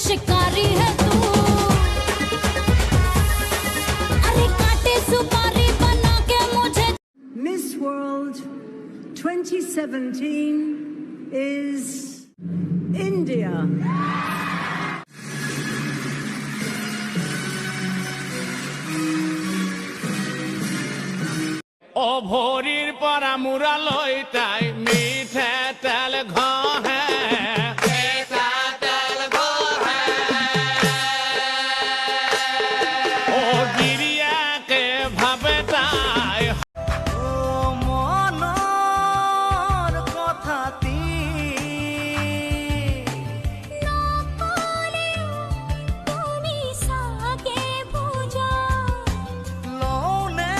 शिकारी है तू, अरे काटे सुपारी बना के मुझे। Miss World 2017 is India. ও ভরির পরা মুরা লইতাই মিঠে তেল ঘহে ও গিরিয়াকে ভাবে তাই ও মনৰ কথাতি তুমি সাগে বুঝা লৌনে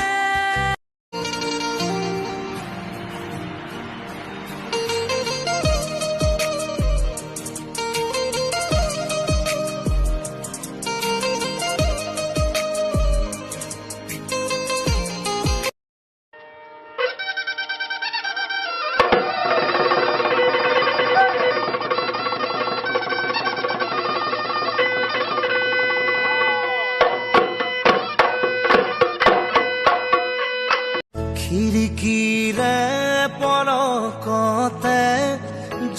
খিৰিকীৰে পলকতে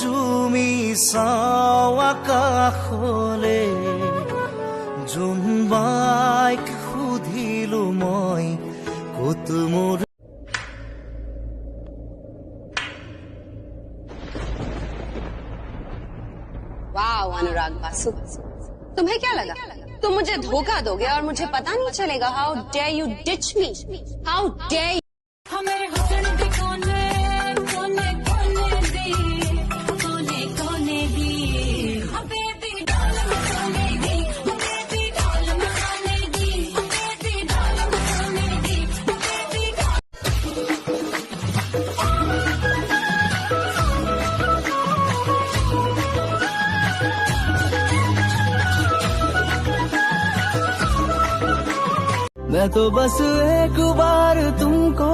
জুমি চাওঁ আকাশলে জোনবাইক সুধিলো মই ক'ত মোৰ वाह अनुराग बासु, तुम्हें क्या लगा तुम मुझे धोखा दोगे और मुझे पता नहीं चलेगा? How dare you ditch me, how dare हमें हसन भी कोने कोने कोने दी, कोने कोने दी, बेबी डाल मखाने दी, बेबी डाल मखाने दी, बेबी डाल मखाने दी, बेबी डाल। मैं तो बस एक बार तुमको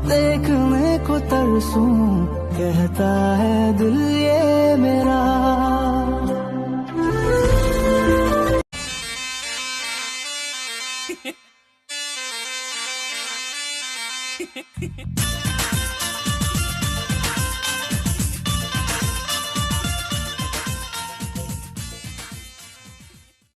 देखने को तरसूं, कहता है दिल ये मेरा।